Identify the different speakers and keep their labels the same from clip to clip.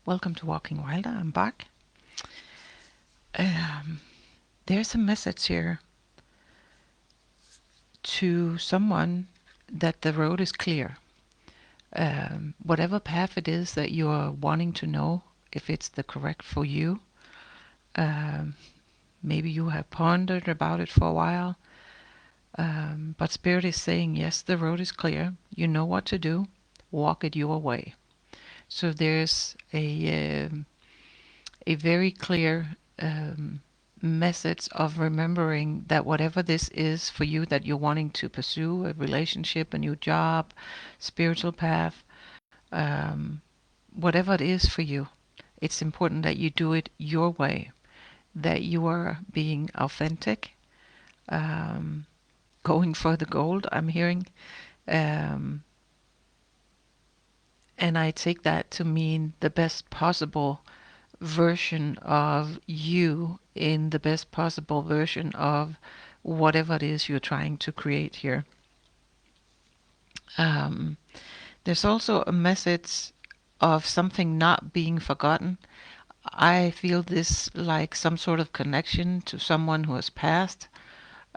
Speaker 1: Welcome to Walking Wilder. I'm back. Um, there's a message here to someone that the road is clear. Whatever path it is that you are wanting to know, if it's the correct for you, um, maybe you have pondered about it for a while, but Spirit is saying, yes, the road is clear. You know what to do. Walk it your way. So there's a very clear message of remembering that whatever this is for you that you're wanting to pursue, a relationship, a new job, spiritual path, um, whatever it is for you, it's important that you do it your way, that you are being authentic, um, going for the gold, I'm hearing. Um, and I take that to mean the best possible version of you in the best possible version of whatever it is you're trying to create here. Um, there's also a message of something not being forgotten. I feel this like some sort of connection to someone who has passed,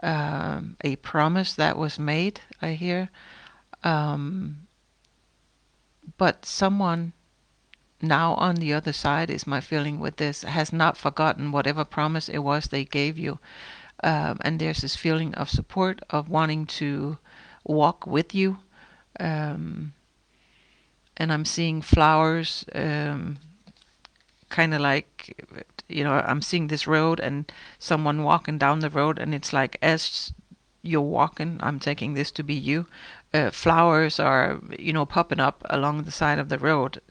Speaker 1: a promise that was made, I hear. Um, but someone now on the other side, is my feeling with this, has not forgotten whatever promise it was they gave you. And there's this feeling of support, of wanting to walk with you. Um, and I'm seeing flowers, kind of like, I'm seeing this road and someone walking down the road, and it's like as you're walking, I'm taking this to be you. Flowers are, popping up along the side of the road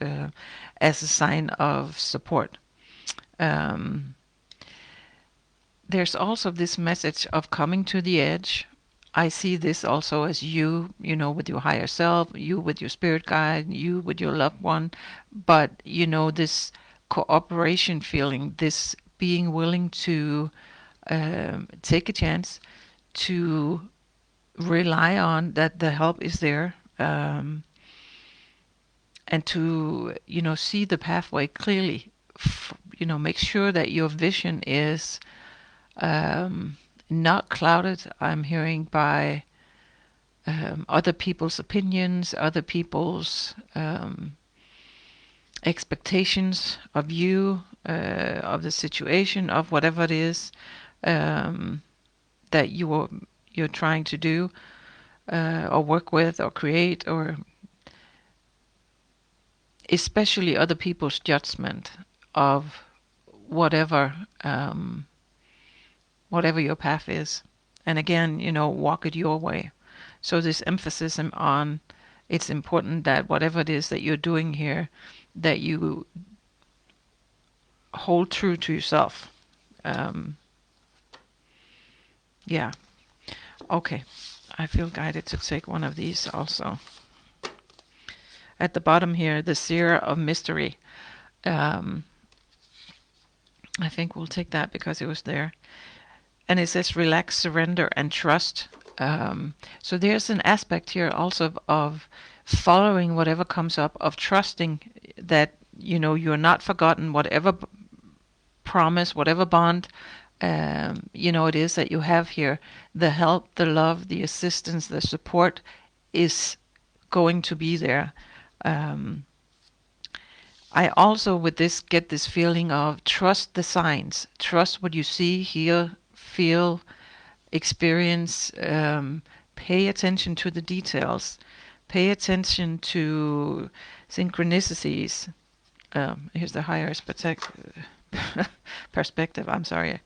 Speaker 1: as a sign of support. Um, there's also this message of coming to the edge. I see this also as you, with your higher self, you with your spirit guide, you with your loved one. But, this cooperation feeling, this being willing to take a chance, to rely on that the help is there, and to, see the pathway clearly. Make sure that your vision is not clouded, I'm hearing, by other people's opinions, other people's expectations of you, of the situation, of whatever it is that you're trying to do, or work with, or create, or especially other people's judgment of whatever whatever your path is. And again, walk it your way. So this emphasis on, it's important that whatever it is that you're doing here, that you hold true to yourself. Um, yeah. Okay. I feel guided to take one of these also. At the bottom here, the Seer of Mystery. Um, I think we'll take that because it was there. And it says relax, surrender, and trust. So there's an aspect here also of following whatever comes up, of trusting that, you're not forgotten, whatever promise, whatever bond, it is that you have here. The help, the love, the assistance, the support is going to be there. I also, with this, get this feeling of trust the signs, trust what you see, hear, feel, experience. Pay attention to the details. Pay attention to synchronicities. Here's the higher perspective. I'm sorry.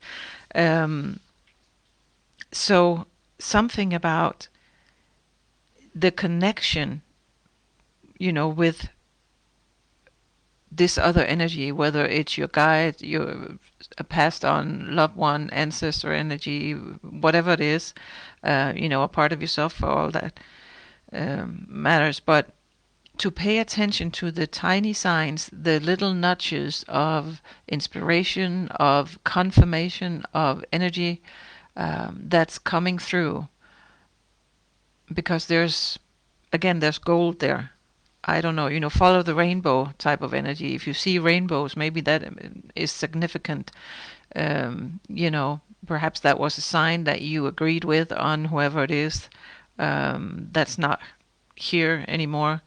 Speaker 1: So something about the connection, with this other energy, whether it's your guide, your passed on loved one, ancestor energy, whatever it is, a part of yourself, for all that matters. But to pay attention to the tiny signs, the little nudges of inspiration, of confirmation, of energy that's coming through. Because there's gold there. I don't know, follow the rainbow type of energy. If you see rainbows, maybe that is significant. Perhaps that was a sign that you agreed with on whoever it is that's not here anymore.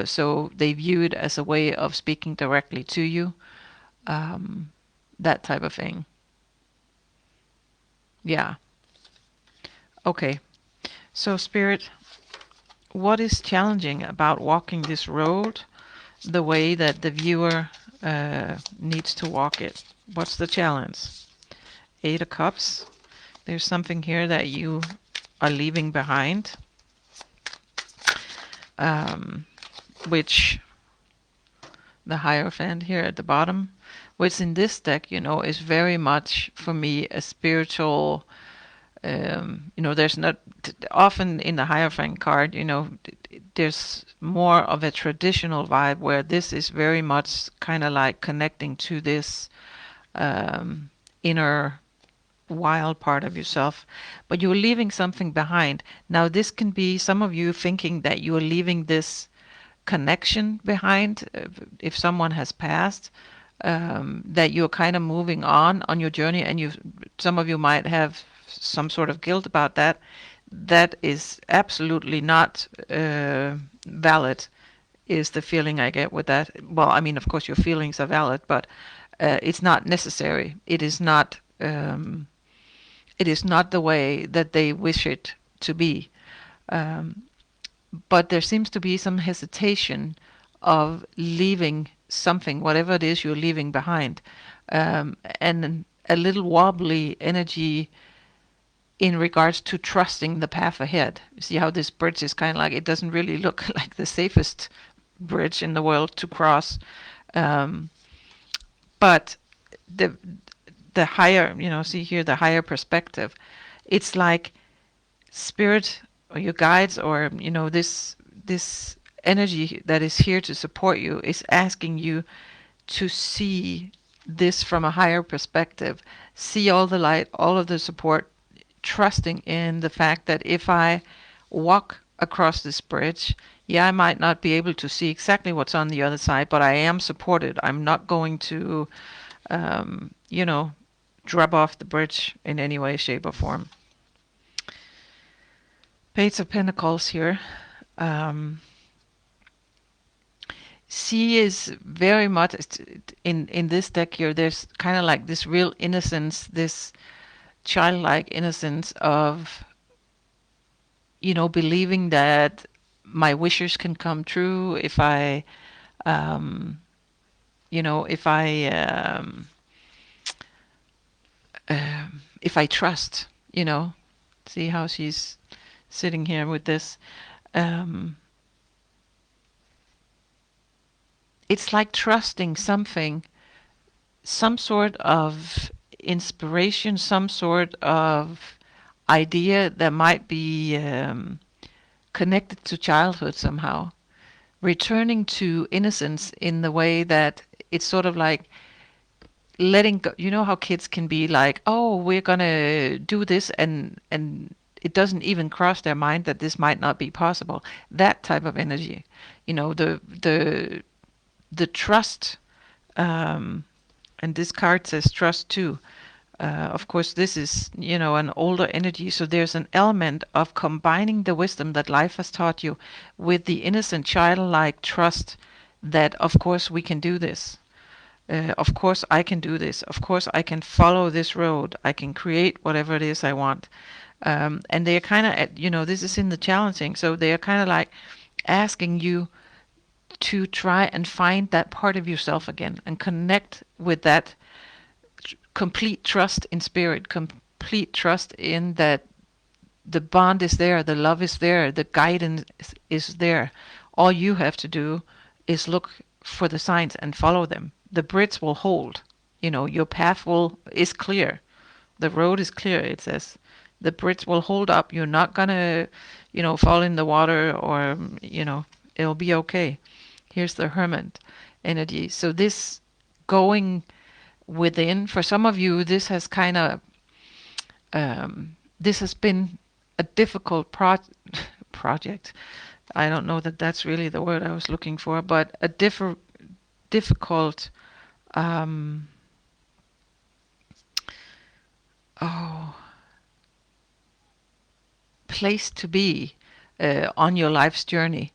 Speaker 1: So they view it as a way of speaking directly to you, that type of thing. Yeah. Okay. So, Spirit, what is challenging about walking this road the way that the viewer needs to walk it? What's the challenge? Eight of Cups. There's something here that you are leaving behind, which the Hierophant here at the bottom, which in this deck, is very much for me a spiritual. There's not often in the Hierophant card, there's more of a traditional vibe where this is very much kind of like connecting to this inner wild part of yourself, but you're leaving something behind. Now, this can be some of you thinking that you're leaving this connection behind if someone has passed, that you're kind of moving on your journey, and some of you might have some sort of guilt about that. That is absolutely not valid, is the feeling I get with that. Well, I mean, of course, your feelings are valid, but it's not necessary. It is not the way that they wish it to be. But there seems to be some hesitation of leaving something, whatever it is you're leaving behind, and a little wobbly energy in regards to trusting the path ahead. You see how this bridge is kind of like, it doesn't really look like the safest bridge in the world to cross, but the the higher, see here, the higher perspective. It's like spirit or your guides, or this energy that is here to support you is asking you to see this from a higher perspective, see all the light, all of the support, trusting in the fact that if I walk across this bridge, yeah, I might not be able to see exactly what's on the other side, but I am supported. I'm not going to, drop off the bridge in any way, shape, or form. Page of Pentacles here. She is very much in this deck here. There's kind of like this real innocence, this childlike innocence of believing that my wishes can come true if I if I trust. See how she's sitting here with this. It's like trusting something, some sort of inspiration, some sort of idea that might be connected to childhood somehow. Returning to innocence in the way that it's sort of like letting go. You know how kids can be like, oh, we're gonna do this, and it doesn't even cross their mind that this might not be possible. That type of energy, the trust, and this card says trust too. Of course, this is, an older energy, so there's an element of combining the wisdom that life has taught you with the innocent, childlike trust that, of course, we can do this. Of course, I can do this. Of course, I can follow this road. I can create whatever it is I want. And they're kind of, this is in the challenging, so they're kind of like asking you to try and find that part of yourself again and connect with that complete trust in spirit, complete trust in that the bond is there, the love is there, the guidance is there. All you have to do is look for the signs and follow them. The bridge will hold. Your path is clear. The road is clear, it says. The bridge will hold up. You're not gonna, fall in the water, or, it'll be okay. Here's the Hermit energy. So this going within, for some of you, this has kind of, this has been a difficult project, I don't know that that's really the word I was looking for, but a difficult, um, oh, place to be on your life's journey.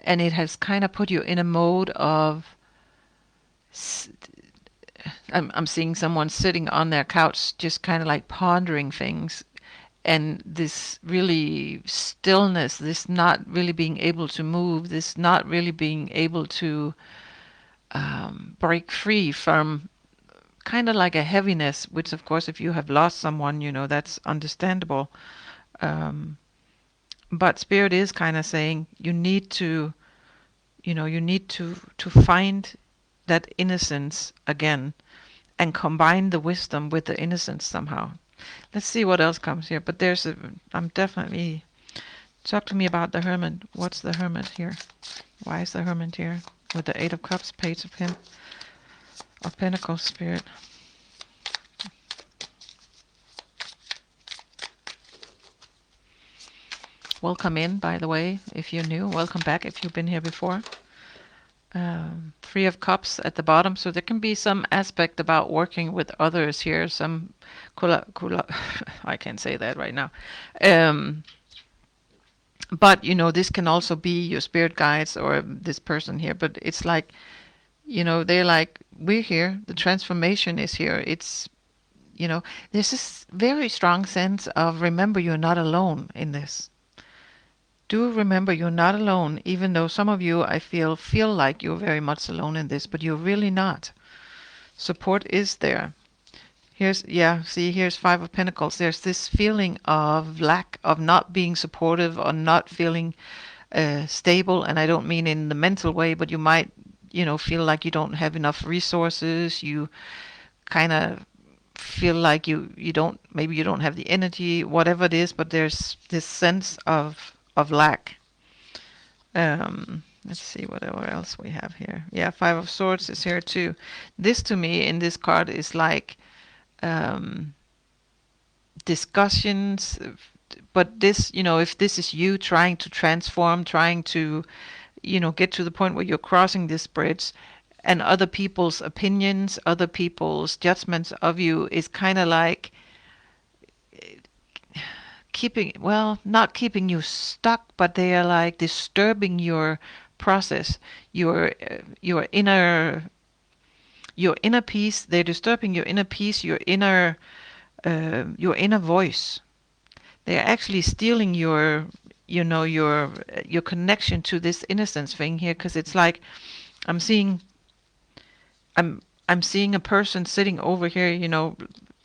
Speaker 1: And it has kind of put you in a mode of, I'm seeing someone sitting on their couch, just kind of like pondering things. And this really stillness, this not really being able to move, this not really being able to break free from kind of like a heaviness, which of course, if you have lost someone, that's understandable. Um, but Spirit is kind of saying you need to, to find that innocence again and combine the wisdom with the innocence somehow. Let's see what else comes here. But I'm definitely, talk to me about the Hermit. What's the Hermit here? Why is the Hermit here? With the Eight of Cups, Page of Pentacles, Spirit. Welcome in, by the way, if you're new. Welcome back if you've been here before. Three of Cups at the bottom. So there can be some aspect about working with others here. Some I can't say that right now. But, this can also be your spirit guides or this person here. But it's like, they're like, we're here. The transformation is here. It's, there's this very strong sense of remember you're not alone in this. Do remember you're not alone, even though some of you, I feel like you're very much alone in this, but you're really not. Support is there. Here's Five of Pentacles. There's this feeling of lack of not being supportive or not feeling stable, and I don't mean in the mental way, but you might, feel like you don't have enough resources. You kind of feel like you don't have the energy, whatever it is, but there's this sense of lack. Let's see what else we have here. Yeah, Five of Swords is here too. This to me in this card is like discussions, but this, if this is you trying to transform, trying to, get to the point where you're crossing this bridge, and other people's opinions, other people's judgments of you is kind of like not keeping you stuck, but they are like disturbing your process, your inner peace. They're disturbing your inner peace, your inner voice. They're actually stealing your connection to this innocence thing here, because it's like I'm seeing I'm I'm seeing a person sitting over here,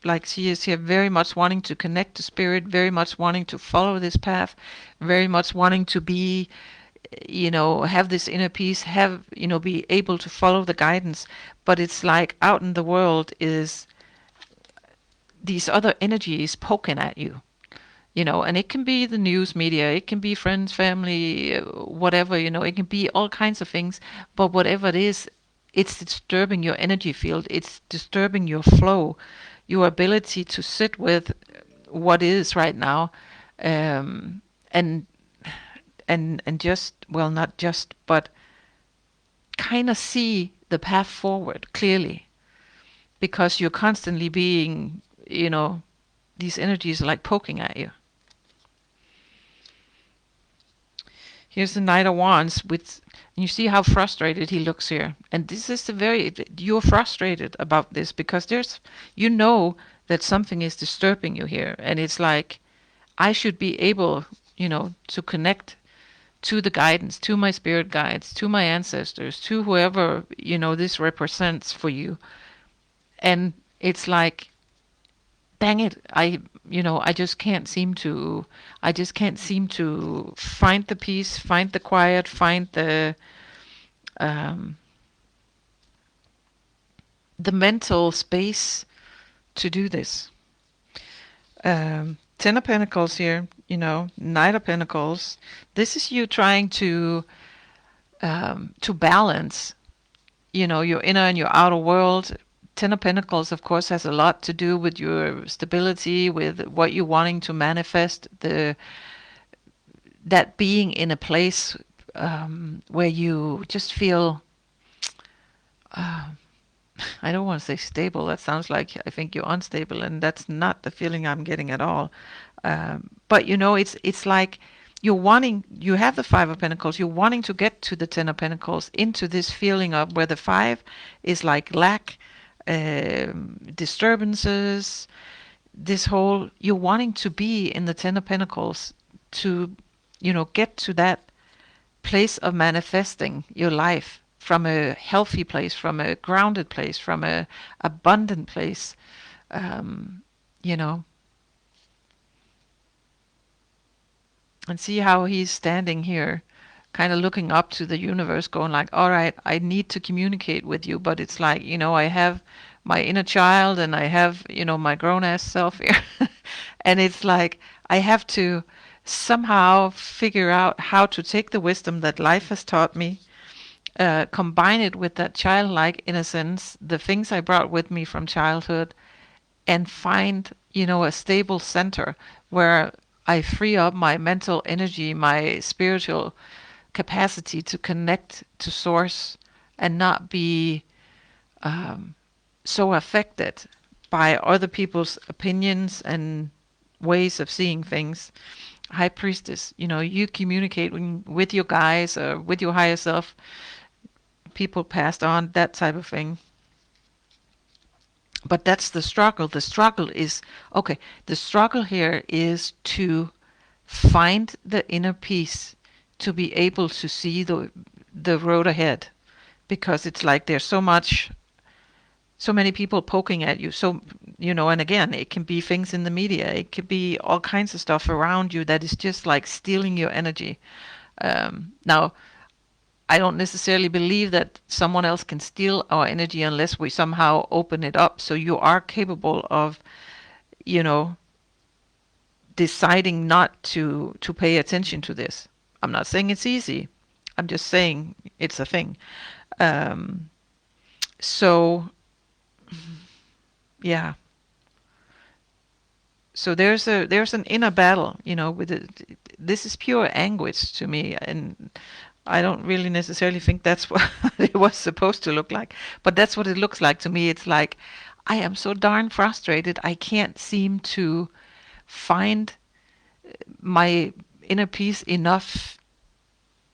Speaker 1: like she is here very much wanting to connect to spirit, very much wanting to follow this path, very much wanting to be, have this inner peace, be able to follow the guidance. But it's like out in the world is these other energies poking at you, and it can be the news media, it can be friends, family, whatever, it can be all kinds of things. But whatever it is, it's disturbing your energy field, it's disturbing your flow, your ability to sit with what is right now, um, and just, well, not just, but kind of see the path forward clearly, because you're constantly being, these energies are like poking at you. Here's the Knight of Wands with, you see how frustrated he looks here. And this is you're frustrated about this because that something is disturbing you here. And it's like, I should be able, to connect to the guidance, to my spirit guides, to my ancestors, to whoever, this represents for you. And it's like, dang it, I just can't seem to find the peace, find the quiet, find um, the mental space to do this. Ten of Pentacles here, Knight of Pentacles. This is you trying to balance, your inner and your outer world. Ten of Pentacles, of course, has a lot to do with your stability, with what you're wanting to manifest, the that being in a place where you just feel, I don't want to say stable. That sounds like I think you're unstable, and that's not the feeling I'm getting at all. But it's like you have the Five of Pentacles, you're wanting to get to the Ten of Pentacles, into this feeling of where the five is like lack, disturbances, this whole, you're wanting to be in the Ten of Pentacles to, get to that place of manifesting your life from a healthy place, from a grounded place, from a abundant place, um, you know. And see how he's standing here, kind of looking up to the universe, going like, all right, I need to communicate with you, but it's like, I have my inner child and I have, my grown ass self here. And it's like, I have to somehow figure out how to take the wisdom that life has taught me, combine it with that childlike innocence, the things I brought with me from childhood, and find, a stable center where I free up my mental energy, my spiritual capacity to connect to source and not be so affected by other people's opinions and ways of seeing things. High Priestess, you communicate with your guys or with your higher self, people passed on, that type of thing. But that's the struggle. The struggle is, okay, the struggle here is to find the inner peace, to be able to see the road ahead, because it's like there's so many people poking at you. So, and again, it can be things in the media, it could be all kinds of stuff around you that is just like stealing your energy. Now, I don't necessarily believe that someone else can steal our energy unless we somehow open it up. So you are capable of, you know, deciding not to pay attention to this. I'm not saying it's easy. I'm just saying it's a thing. Um, so yeah. So there's an inner battle, with it. This is pure anguish to me, and I don't really necessarily think that's what it was supposed to look like, but that's what it looks like to me. It's like I am so darn frustrated. I can't seem to find my inner peace enough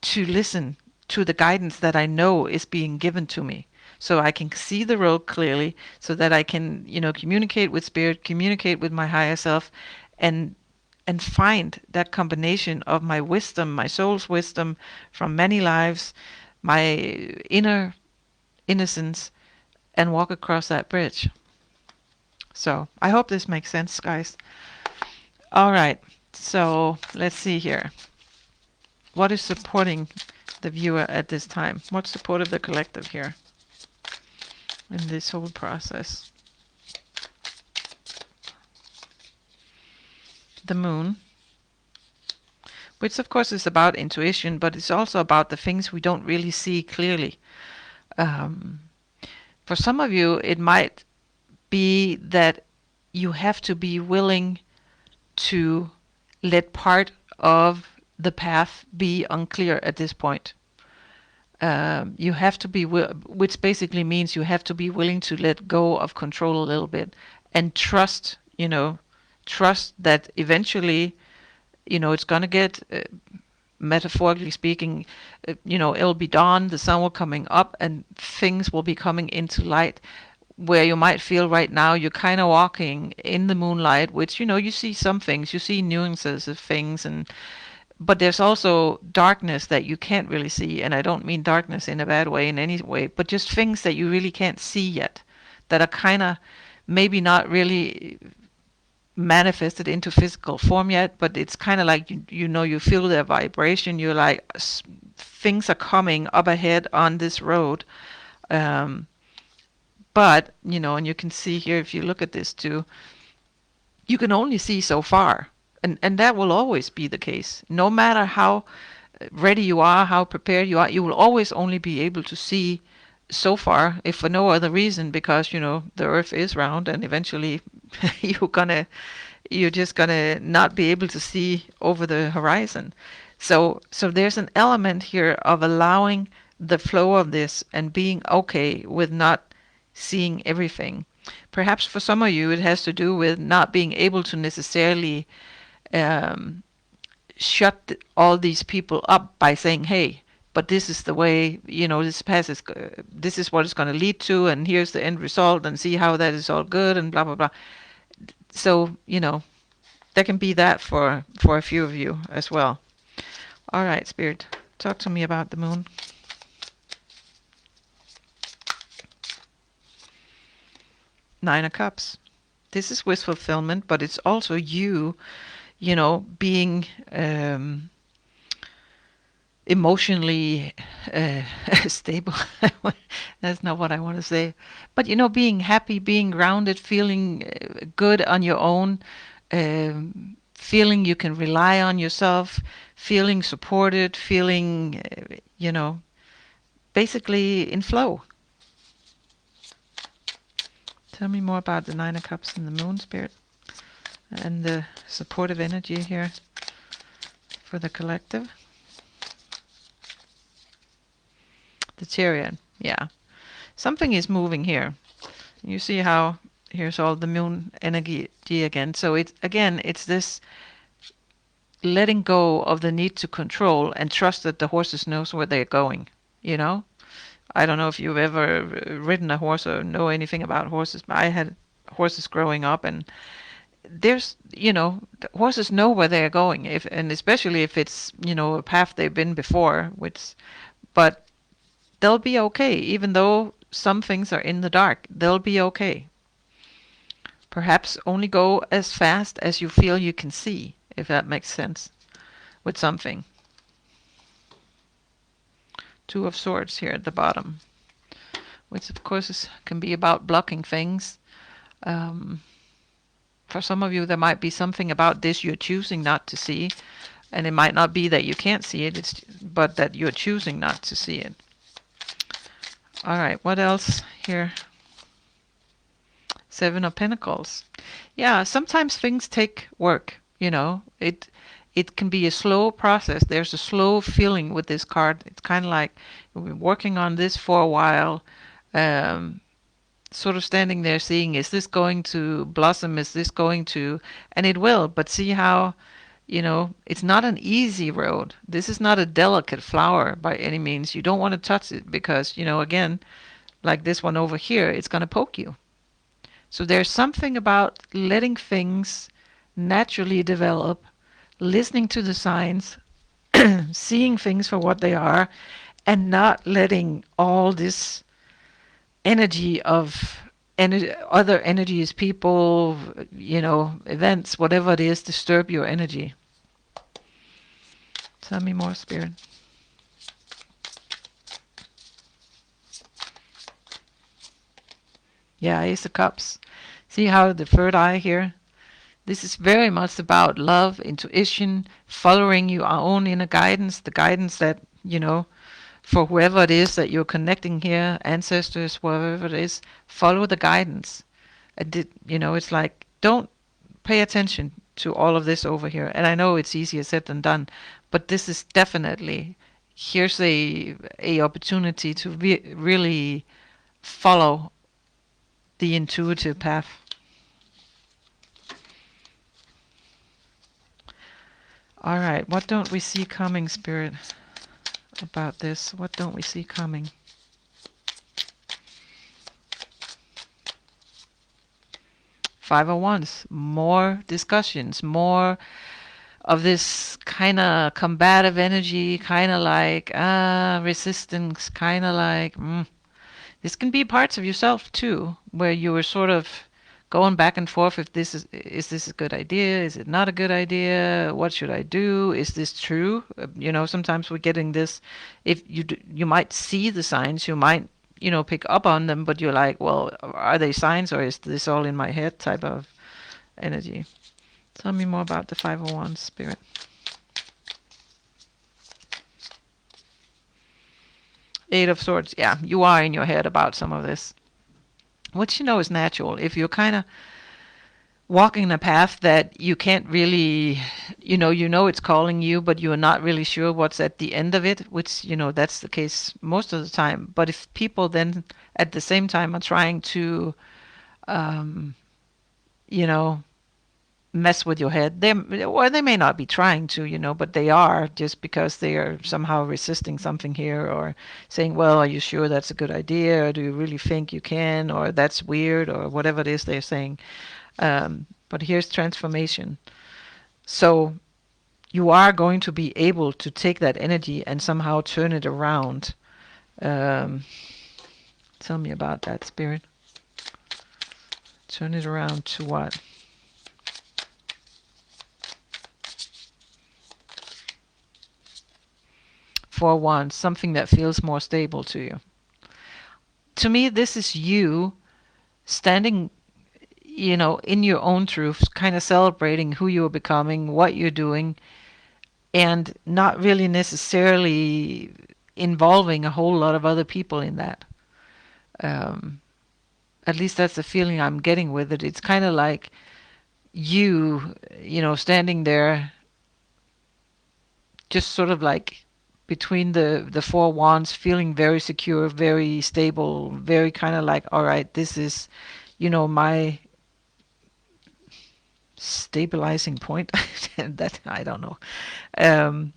Speaker 1: to listen to the guidance that I know is being given to me. So I can see the road clearly, so that I can, communicate with spirit, communicate with my higher self, and find that combination of my wisdom, my soul's wisdom from many lives, my inner innocence, and walk across that bridge. So I hope this makes sense, guys. All right, so let's see here. What is supporting the viewer at this time? What's supportive the collective here in this whole process? The moon, which of course is about intuition, but it's also about the things we don't really see clearly. For some of you, it might be that you have to be willing to let part of the path be unclear at this point. You have to be, which basically means you have to be willing to let go of control a little bit and trust, trust that eventually, it's going to get, metaphorically speaking, it'll be dawn, the sun will coming up, and things will be coming into light, where you might feel right now you're kind of walking in the moonlight, which, you see some things, you see nuances of things, but there's also darkness that you can't really see. And I don't mean darkness in a bad way in any way, but just things that you really can't see yet, that are kind of maybe not really manifested into physical form yet, but it's kind of like, you feel their vibration. You're like, things are coming up ahead on this road. But, and you can see here, if you look at this too, you can only see so far. And that will always be the case. No matter how ready you are, how prepared you are, you will always only be able to see so far, if for no other reason, because, the earth is round, and eventually you're just gonna not be able to see over the horizon. So there's an element here of allowing the flow of this and being okay with not seeing everything. Perhaps for some of you it has to do with not being able to necessarily um, shut all these people up by saying, "Hey, but this is the way, this path is, this is what it's going to lead to, and here's the end result, and see how that is all good, and blah blah blah." So there can be that for a few of you as well. All right, Spirit, talk to me about the moon. Nine of Cups. This is wish fulfillment, but it's also you, being emotionally stable. That's not what I want to say. But, being happy, being grounded, feeling good on your own, feeling you can rely on yourself, feeling supported, feeling, basically in flow. Tell me more about the Nine of Cups and the Moon, Spirit, and the supportive energy here for the collective. The Chariot, yeah. Something is moving here. You see how here's all the moon energy again. So it's this letting go of the need to control and trust that the horses knows where they're going. I don't know if you've ever ridden a horse or know anything about horses, but I had horses growing up, and there's the horses know where they're going, and especially if it's a path they've been before, but they'll be okay even though some things are in the dark. They'll be okay. Perhaps only go as fast as you feel you can see, if that makes sense, with something. Two of Swords here at the bottom, which of course can be about blocking things. For some of you, there might be something about this you're choosing not to see, and it might not be that you can't see it, but that you're choosing not to see it. All right, what else here? Seven of Pentacles. Yeah, sometimes things take work, It can be a slow process. There's a slow feeling with this card. It's kind of like you've been working on this for a while, sort of standing there seeing, is this going to blossom? Is this going to... And it will, but see how, it's not an easy road. This is not a delicate flower by any means. You don't want to touch it because, again, like this one over here, it's going to poke you. So there's something about letting things naturally develop, listening to the signs, seeing things for what they are, and not letting all this energy of other energies, people, events, whatever it is, disturb your energy. Tell me more, Spirit. Yeah, Ace of Cups. See how the third eye here? This is very much about love, intuition, following your own inner guidance, the guidance that, for whoever it is that you're connecting here, ancestors, whatever it is, follow the guidance. It's like, don't pay attention to all of this over here. And I know it's easier said than done, but this is definitely, here's a opportunity to really follow the intuitive path. All right, what don't we see coming, Spirit, about this? What don't we see coming? Five of Wands, more discussions, more of this kind of combative energy, kind of like resistance, kind of like this can be parts of yourself too, where you were sort of going back and forth. If this is this a good idea? Is it not a good idea? What should I do? Is this true? Sometimes we're getting this. If you might see the signs, you might pick up on them, but you're like, well, are they signs or is this all in my head? Type of energy. Tell me more about the Five of Wands, Spirit. Eight of Swords. Yeah, you are in your head about some of this, which is natural. If you're kind of walking a path that you can't really, you know it's calling you, but you're not really sure what's at the end of it, which, that's the case most of the time. But if people then at the same time are trying to, um, you know, mess with your head, they may not be trying to, but they are, just because they are somehow resisting something here, or saying, well, are you sure that's a good idea, or do you really think you can, or that's weird, or whatever it is they're saying. But here's transformation. So you are going to be able to take that energy and somehow turn it around. Um, Tell me about that, Spirit. Turn it around to what? For one, something that feels more stable to you. To me, this is you standing, in your own truth, kind of celebrating who you're becoming, what you're doing, and not really necessarily involving a whole lot of other people in that. Um, at least that's the feeling I'm getting with it. It's kind of like standing there, just sort of like between the four wands, feeling very secure, very stable, very kind of like, all right, this is, my stabilizing point. That I don't know. Um,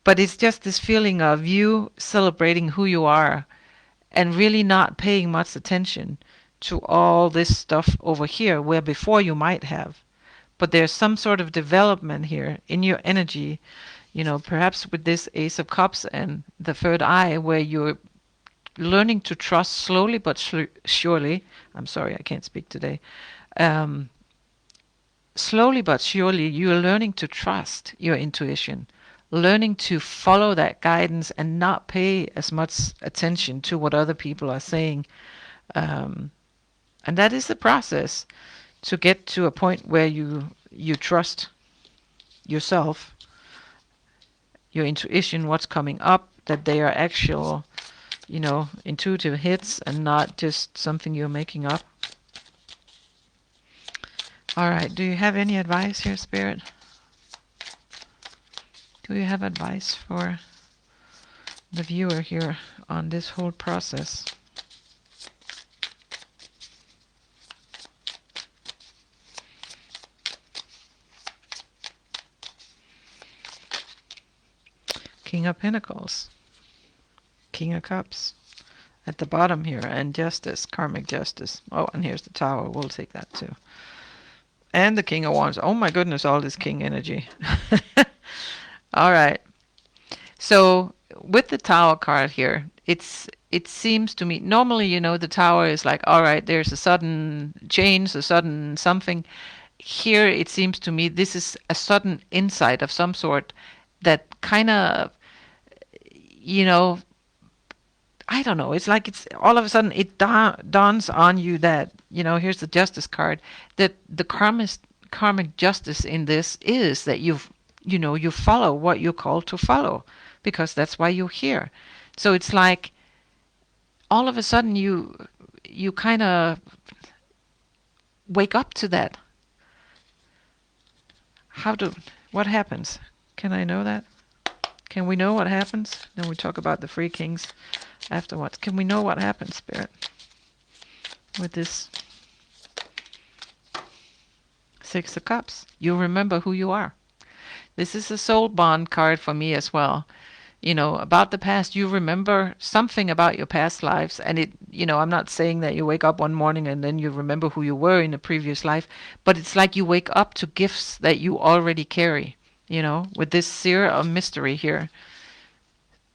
Speaker 1: but it's just this feeling of you celebrating who you are and really not paying much attention to all this stuff over here, where before you might have. But there's some sort of development here in your energy, perhaps with this Ace of Cups and the third eye, where you're learning to trust slowly but surely. I'm sorry, I can't speak today. Um, Slowly but surely, you're learning to trust your intuition, learning to follow that guidance and not pay as much attention to what other people are saying. Um, and that is the process to get to a point where you trust yourself, your intuition, what's coming up, that they are actual, intuitive hits and not just something you're making up. All right, do you have any advice here, Spirit? Do you have advice for the viewer here on this whole process? King of Pentacles, King of Cups at the bottom here, and Justice, karmic justice. Oh, and here's the Tower. We'll take that too. And the King of Wands. Oh my goodness, all this King energy. All right. So with the Tower card here, it seems to me, normally, the Tower is like, all right, there's a sudden change, a sudden something. Here it seems to me this is a sudden insight of some sort that kind of, you know, I don't know. It's like it's all of a sudden it dawns on you that, here's the Justice card, that the karmic justice in this is that you follow what you're called to follow, because that's why you're here. So it's like all of a sudden you kind of wake up to that. What happens? Can I know that? Can we know what happens? Then we talk about the Free Kings afterwards. Can we know what happens, Spirit, with this Six of Cups? You remember who you are. This is a soul bond card for me as well. About the past, you remember something about your past lives. And I'm not saying that you wake up one morning and then you remember who you were in a previous life, but it's like you wake up to gifts that you already carry, with this seer of mystery here.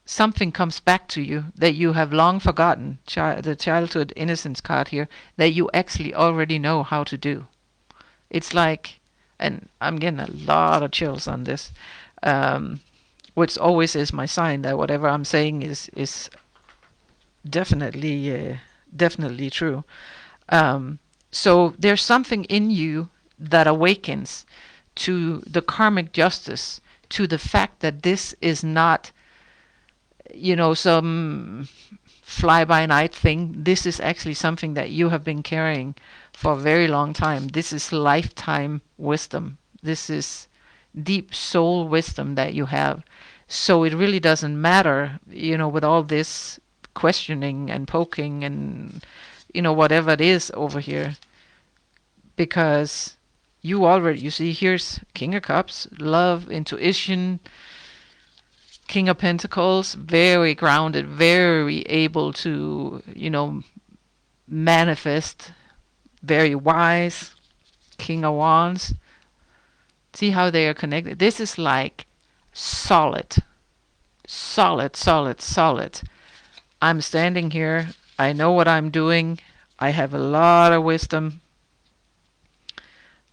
Speaker 1: Something comes back to you that you have long forgotten, the childhood innocence card here, that you actually already know how to do. It's like, and I'm getting a lot of chills on this, which always is my sign that whatever I'm saying is definitely true. So there's something in you that awakens to the karmic justice, to the fact that this is not, some fly by night thing. This is actually something that you have been carrying for a very long time. This is lifetime wisdom. This is deep soul wisdom that you have. So it really doesn't matter, with all this questioning and poking and, whatever it is over here, because you see, here's King of Cups, love, intuition, King of Pentacles, very grounded, very able to, manifest, very wise, King of Wands. See how they are connected? This is like solid, solid, solid, solid. I'm standing here. I know what I'm doing. I have a lot of wisdom,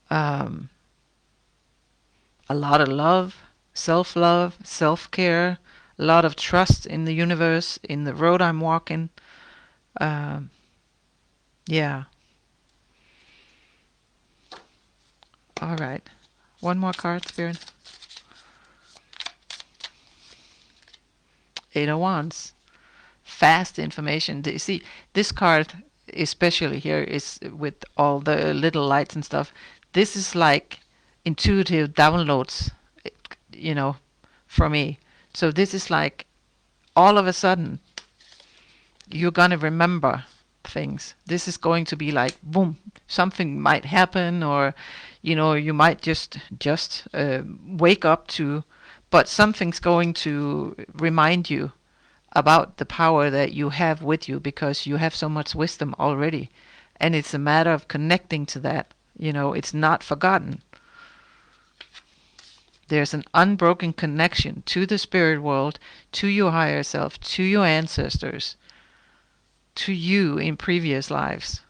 Speaker 1: um, a lot of love, self-care, a lot of trust in the universe, in the road I'm walking. Um, yeah. All right. One more card, Spirit. Eight of Wands. Fast information. You see, this card, especially here, is with all the little lights and stuff. This is like intuitive downloads, you know, for me. So this is like all of a sudden you're gonna remember things. This is going to be like boom, something might happen, or you might just wake up to, but something's going to remind you about the power that you have with you because you have so much wisdom already. And it's a matter of connecting to that. It's not forgotten. There's an unbroken connection to the spirit world, to your higher self, to your ancestors, to you in previous lives.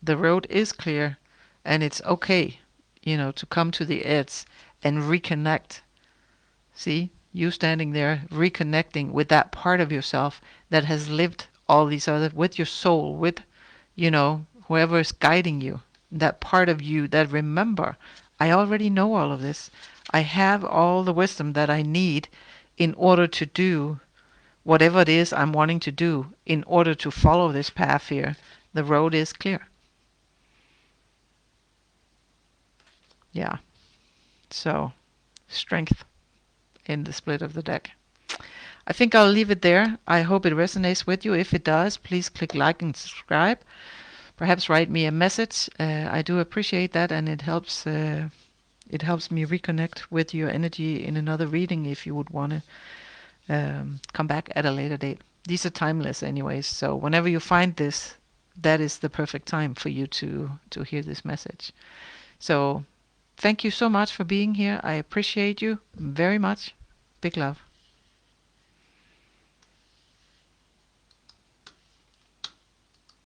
Speaker 1: The road is clear, and it's okay, to come to the edge and reconnect. See, you standing there reconnecting with that part of yourself that has lived all these other, with your soul, with, whoever is guiding you, that part of you that remember, I already know all of this. I have all the wisdom that I need in order to do whatever it is I'm wanting to do, in order to follow this path here. The road is clear. Yeah. So, strength in the split of the deck. I think I'll leave it there. I hope it resonates with you. If it does, please click like and subscribe. Perhaps write me a message. I do appreciate that, and it helps me reconnect with your energy in another reading if you would want to come back at a later date. These are timeless anyways, so whenever you find this, that is the perfect time for you to hear this message. So thank you so much for being here. I appreciate you very much. Big love.